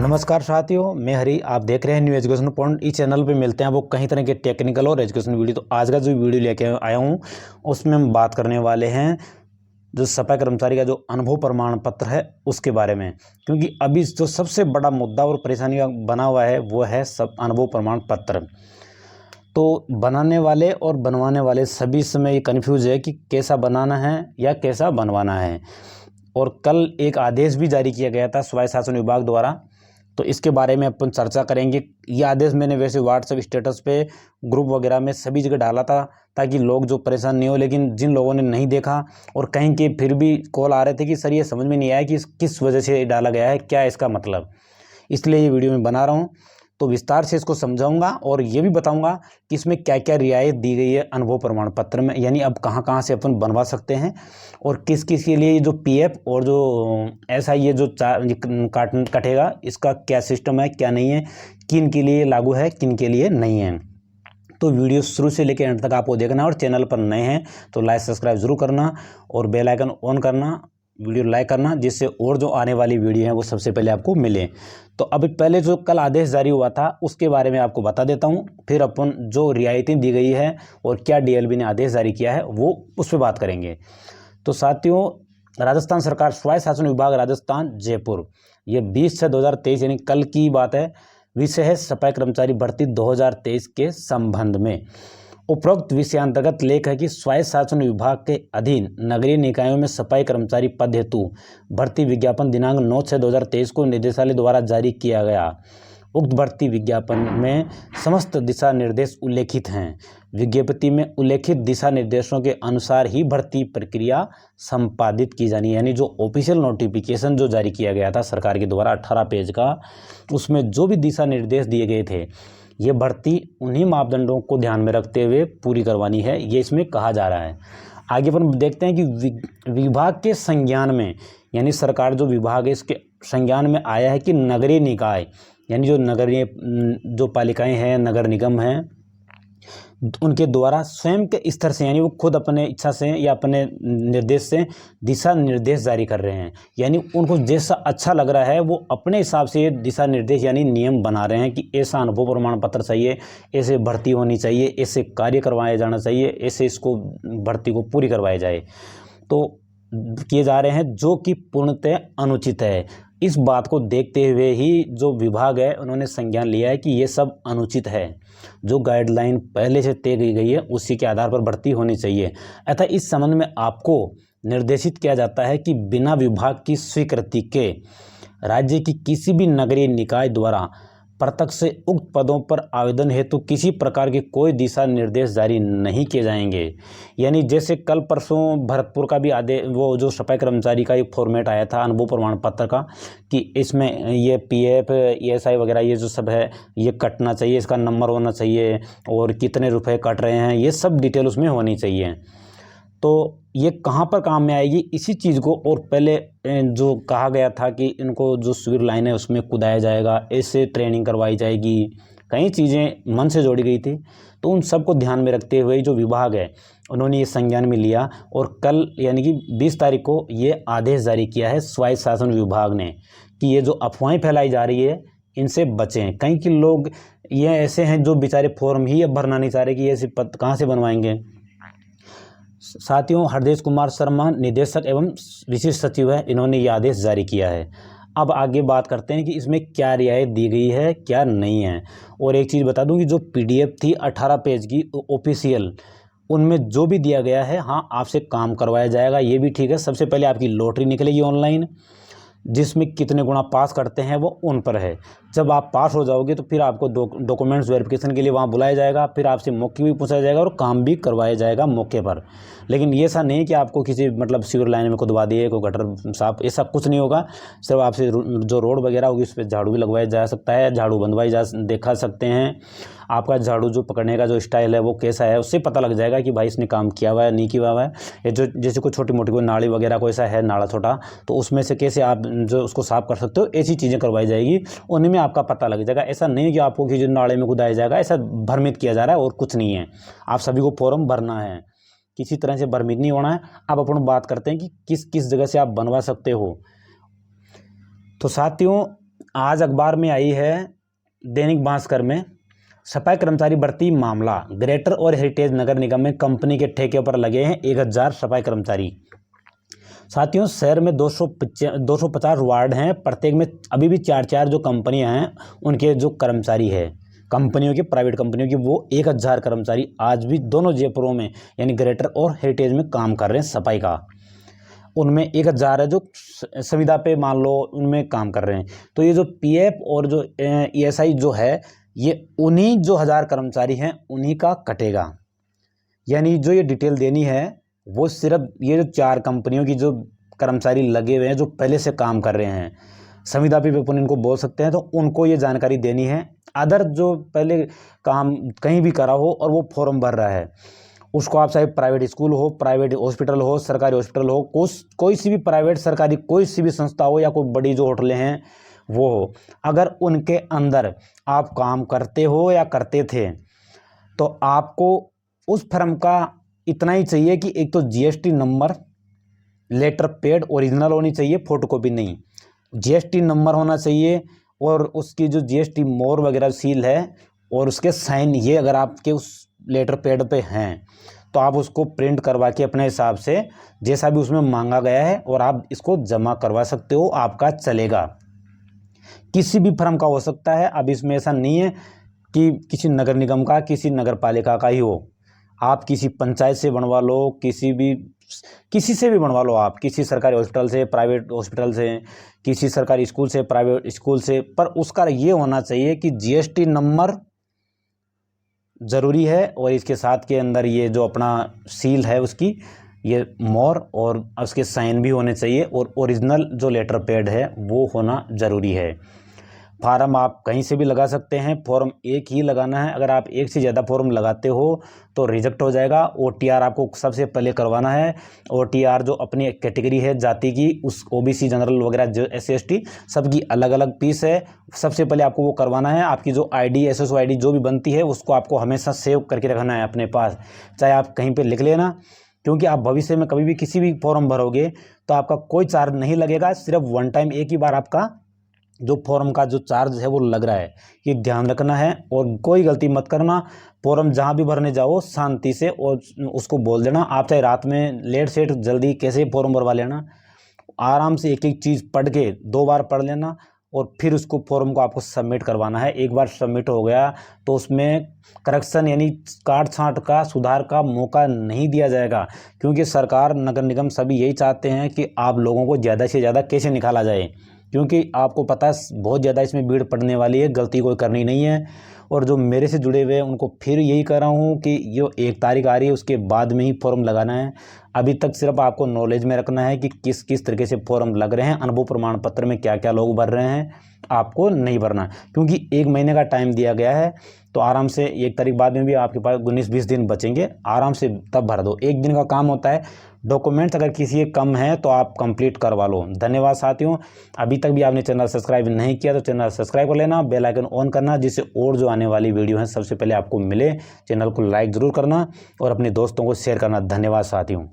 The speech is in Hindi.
नमस्कार साथियों, मैं हरी। आप देख रहे हैं न्यू एजुकेशन पॉइंट। इस चैनल पे मिलते हैं आपको कई तरह के टेक्निकल और एजुकेशन वीडियो। तो आज का जो वीडियो लेके आया हूँ उसमें हम बात करने वाले हैं जो सफाई कर्मचारी का जो अनुभव प्रमाण पत्र है उसके बारे में। क्योंकि अभी जो सबसे बड़ा मुद्दा और परेशानी का बना हुआ है वो है सब अनुभव प्रमाण पत्र। तो बनाने वाले और बनवाने वाले सभी समय ये कन्फ्यूज है कि कैसा बनाना है या कैसा बनवाना है। और कल एक आदेश भी जारी किया गया था स्वायत्त शासन विभाग द्वारा, तो इसके बारे में अपन चर्चा करेंगे। ये आदेश मैंने वैसे व्हाट्सएप स्टेटस पे, ग्रुप वगैरह में सभी जगह डाला था ताकि लोग जो परेशान नहीं हो, लेकिन जिन लोगों ने नहीं देखा और कहीं के फिर भी कॉल आ रहे थे कि सर ये समझ में नहीं आया कि किस वजह से डाला गया है, क्या इसका मतलब, इसलिए ये वीडियो मैं बना रहा हूँ। तो विस्तार से इसको समझाऊंगा और ये भी बताऊंगा कि इसमें क्या क्या रियायत दी गई है अनुभव प्रमाण पत्र में, यानी अब कहाँ कहाँ से अपन बनवा सकते हैं और किस किस के लिए जो पीएफ और जो एसआई ये जो कटेगा इसका क्या सिस्टम है, क्या नहीं है, किन के लिए लागू है, किन के लिए नहीं है। तो वीडियो शुरू से लेकर एंड तक आपको देखना। और चैनल पर नए हैं तो लाइक सब्सक्राइब जरूर करना और बेल आइकन ऑन करना, वीडियो लाइक करना, जिससे और जो आने वाली वीडियो है वो सबसे पहले आपको मिले। तो अभी पहले जो कल आदेश जारी हुआ था उसके बारे में आपको बता देता हूँ, फिर अपन जो रियायतें दी गई है और क्या डीएलबी ने आदेश जारी किया है वो उस पर बात करेंगे। तो साथियों, राजस्थान सरकार स्वायत्त शासन विभाग राजस्थान जयपुर, ये 20 से 2023 यानी कल की बात है। विषय है सफाई कर्मचारी भर्ती 2023 के संबंध में। उपरोक्त विषय अंतर्गत लेख है कि स्वायत्त शासन विभाग के अधीन नगरीय निकायों में सफाई कर्मचारी पद हेतु भर्ती विज्ञापन दिनांक 9/6/2023 को निदेशालय द्वारा जारी किया गया। उक्त भर्ती विज्ञापन में समस्त दिशा निर्देश उल्लेखित हैं। विज्ञप्ति में उल्लेखित दिशा निर्देशों के अनुसार ही भर्ती प्रक्रिया संपादित की जानी है। यानी जो ऑफिशियल नोटिफिकेशन जो जारी किया गया था सरकार के द्वारा 18 पेज का, उसमें जो भी दिशा निर्देश दिए गए थे, ये भर्ती उन्हीं मापदंडों को ध्यान में रखते हुए पूरी करवानी है, ये इसमें कहा जा रहा है। आगे अपन देखते हैं कि विभाग के संज्ञान में, यानी सरकार जो विभाग है इसके संज्ञान में आया है कि नगरीय निकाय यानी जो नगरीय जो पालिकाएं हैं, नगर निगम हैं, उनके द्वारा स्वयं के स्तर से, यानी वो खुद अपने इच्छा से या अपने निर्देश से दिशा निर्देश जारी कर रहे हैं। यानी उनको जैसा अच्छा लग रहा है वो अपने हिसाब से दिशा निर्देश यानी नियम बना रहे हैं कि ऐसा अनुभव प्रमाण पत्र चाहिए, ऐसे भर्ती होनी चाहिए, ऐसे कार्य करवाया जाना चाहिए, ऐसे इसको भर्ती को पूरी करवाई जाए। तो किए जा रहे हैं जो कि पूर्णतः अनुचित है। इस बात को देखते हुए ही जो विभाग है उन्होंने संज्ञान लिया है कि ये सब अनुचित है। जो गाइडलाइन पहले से तय की गई है उसी के आधार पर भर्ती होनी चाहिए। अतः इस संबंध में आपको निर्देशित किया जाता है कि बिना विभाग की स्वीकृति के राज्य की किसी भी नगरीय निकाय द्वारा प्रत्यक्ष से उक्त पदों पर आवेदन हेतु किसी प्रकार के कोई दिशा निर्देश जारी नहीं किए जाएंगे। यानी जैसे कल परसों भरतपुर का भी आदेश, वो जो सफाई कर्मचारी का एक फॉर्मेट आया था अनुभव प्रमाण पत्र का, कि इसमें ये पीएफ ईएसआई वगैरह ये जो सब है ये कटना चाहिए, इसका नंबर होना चाहिए और कितने रुपए कट रहे हैं, ये सब डिटेल उसमें होनी चाहिए। तो ये कहाँ पर काम में आएगी, इसी चीज़ को और पहले जो कहा गया था कि इनको जो सिविल लाइन है उसमें कुदाया जाएगा, ऐसे ट्रेनिंग करवाई जाएगी, कई चीज़ें मन से जोड़ी गई थी। तो उन सब को ध्यान में रखते हुए जो विभाग है उन्होंने ये संज्ञान में लिया और कल यानी कि 20 तारीख को ये आदेश जारी किया है स्वायत्त शासन विभाग ने कि ये जो अफवाहें फैलाई जा रही है इनसे बचें। कई के लोग ये ऐसे हैं जो बेचारे फॉर्म ही अब भरना नहीं चाह रहे कि ऐसे पद कहाँ से बनवाएंगे। साथियों, हरदेश कुमार शर्मा निदेशक एवं विशिष्ट सचिव है, इन्होंने ये आदेश जारी किया है। अब आगे बात करते हैं कि इसमें क्या रियायत दी गई है, क्या नहीं है। और एक चीज़ बता दूं कि जो पीडीएफ थी 18 पेज की ऑफिशियल, उनमें जो भी दिया गया है, हाँ आपसे काम करवाया जाएगा, ये भी ठीक है। सबसे पहले आपकी लॉटरी निकलेगी ऑनलाइन, जिसमें कितने गुना पास करते हैं वो उन पर है। जब आप पास हो जाओगे तो फिर आपको डॉक्यूमेंट्स वेरिफिकेशन के लिए वहाँ बुलाया जाएगा, फिर आपसे मौके भी पूछा जाएगा और काम भी करवाया जाएगा मौके पर। लेकिन ये ऐसा नहीं कि आपको किसी मतलब सिविल लाइन में खुदवा दिए, कोई गटर साफ, ऐसा कुछ नहीं होगा। सिर्फ आपसे जो रोड वगैरह होगी उस पर झाड़ू भी लगवाया जा सकता है, झाड़ू बंधवाई देखा सकते हैं। आपका झाड़ू जो पकड़ने का जो स्टाइल है वो कैसा है, उससे पता लग जाएगा कि भाई इसने काम किया हुआ है नहीं किया हुआ है। ये जो जैसे कोई छोटी मोटी कोई नाली वगैरह कोई ऐसा है नाला छोटा, तो उसमें से कैसे आप जो उसको साफ कर सकते हो, ऐसी चीज़ें करवाई जाएगी, उन्हीं में आपका पता लग जाएगा। ऐसा नहीं कि आपको किसी नाले में कुदाया जाएगा, ऐसा भ्रमित किया जा रहा है और कुछ नहीं है। आप सभी को फॉर्म भरना है, किसी तरह से भ्रमित नहीं होना है। अब अपन बात करते हैं कि किस किस जगह से आप बनवा सकते हो। तो साथियों, आज अखबार में आई है दैनिक भास्कर में, सफाई कर्मचारी भर्ती मामला, ग्रेटर और हेरिटेज नगर निगम में कंपनी के ठेके पर लगे हैं 1000 सफाई कर्मचारी। साथियों, शहर में 250 वार्ड हैं, प्रत्येक में अभी भी 4 जो कंपनियां हैं उनके जो कर्मचारी है कंपनियों की, प्राइवेट कंपनियों की, वो 1000 कर्मचारी आज भी दोनों जयपुरों में यानी ग्रेटर और हेरिटेज में काम कर रहे हैं सफाई का। उनमें 1000 है जो संविदा पे मान लो उनमें काम कर रहे हैं। तो ये जो पीएफ और जो ईएसआई जो है ये उन्हीं जो 1000 कर्मचारी हैं उन्हीं का कटेगा। यानी जो ये डिटेल देनी है वो सिर्फ ये जो 4 कंपनियों की जो कर्मचारी लगे हुए हैं जो पहले से काम कर रहे हैं, संविदा पे अपन इनको बोल सकते हैं, तो उनको ये जानकारी देनी है। अदर जो पहले काम कहीं भी करा हो और वो फॉर्म भर रहा है, उसको आप चाहे प्राइवेट स्कूल हो, प्राइवेट हॉस्पिटल हो, सरकारी हॉस्पिटल हो, कोई सी भी प्राइवेट सरकारी कोई सी भी संस्था हो या कोई बड़ी जो होटलें हैं वो हो, अगर उनके अंदर आप काम करते हो या करते थे तो आपको उस फर्म का इतना ही चाहिए कि एक तो GST number, letter pad original होनी चाहिए, फोटोकॉपी नहीं, जीएसटी नंबर होना चाहिए और उसकी जो जीएसटी मोहर वगैरह सील है और उसके साइन, ये अगर आपके उस लेटर पेड पे हैं तो आप उसको प्रिंट करवा के अपने हिसाब से जैसा भी उसमें मांगा गया है और आप इसको जमा करवा सकते हो, आपका चलेगा। किसी भी फर्म का हो सकता है, अब इसमें ऐसा नहीं है कि किसी नगर निगम का, किसी नगर पालिका का ही हो, आप किसी पंचायत से बनवा लो, किसी से भी बनवा लो, आप किसी सरकारी हॉस्पिटल से, प्राइवेट हॉस्पिटल से, किसी सरकारी स्कूल से, प्राइवेट स्कूल से, पर उसका ये होना चाहिए कि जीएसटी नंबर ज़रूरी है और इसके साथ के अंदर ये जो अपना सील है उसकी ये मोहर और उसके साइन भी होने चाहिए और ओरिजिनल जो लेटर पेड है वो होना ज़रूरी है। फार्म आप कहीं से भी लगा सकते हैं, फॉर्म एक ही लगाना है। अगर आप एक से ज़्यादा फॉर्म लगाते हो तो रिजेक्ट हो जाएगा। ओटीआर आपको सबसे पहले करवाना है। ओटीआर जो अपनी कैटेगरी है जाति की, उस ओबीसी जनरल वगैरह जो एससी/एसटी सबकी अलग अलग फीस है, सबसे पहले आपको वो करवाना है। आपकी जो आईडी, एसएसओ आईडी जो भी बनती है उसको आपको हमेशा सेव करके रखना है अपने पास, चाहे आप कहीं पर लिख लेना, क्योंकि आप भविष्य में कभी भी किसी भी फॉर्म भरोगे तो आपका कोई चार्ज नहीं लगेगा, सिर्फ वन टाइम एक ही बार आपका जो फॉर्म का जो चार्ज है वो लग रहा है, ये ध्यान रखना है। और कोई गलती मत करना, फॉर्म जहाँ भी भरने जाओ शांति से और उसको बोल देना। आप चाहे रात में लेट सेट जल्दी कैसे फॉर्म भरवा लेना, आराम से एक एक चीज़ पढ़ के 2 बार पढ़ लेना और फिर उसको फॉर्म को आपको सबमिट करवाना है। एक बार सबमिट हो गया तो उसमें करेक्शन यानी काट छांट का, सुधार का मौका नहीं दिया जाएगा, क्योंकि सरकार, नगर निगम सभी यही चाहते हैं कि आप लोगों को ज़्यादा से ज़्यादा कैसे निकाला जाए, क्योंकि आपको पता है बहुत ज़्यादा इसमें भीड़ पड़ने वाली है, गलती कोई करनी नहीं है। और जो मेरे से जुड़े हुए हैं उनको फिर यही कर रहा हूँ कि जो 1 तारीख आ रही है उसके बाद में ही फॉर्म लगाना है। अभी तक सिर्फ आपको नॉलेज में रखना है कि किस किस तरीके से फॉर्म लग रहे हैं, अनुभव प्रमाण पत्र में क्या क्या लोग भर रहे हैं, आपको नहीं भरना, क्योंकि 1 महीने का टाइम दिया गया है। तो आराम से 1 तारीख बाद में भी आपके पास 19-20 दिन बचेंगे, आराम से तब भर दो। 1 दिन का काम होता है। डॉक्यूमेंट्स अगर किसी के कम है तो आप कंप्लीट करवा लो। धन्यवाद साथियों। अभी तक भी आपने चैनल सब्सक्राइब नहीं किया तो चैनल सब्सक्राइब कर लेना, बेल आइकन ऑन करना, जिससे और जो आने वाली वीडियो है सबसे पहले आपको मिले। चैनल को लाइक ज़रूर करना और अपने दोस्तों को शेयर करना। धन्यवाद साथियों।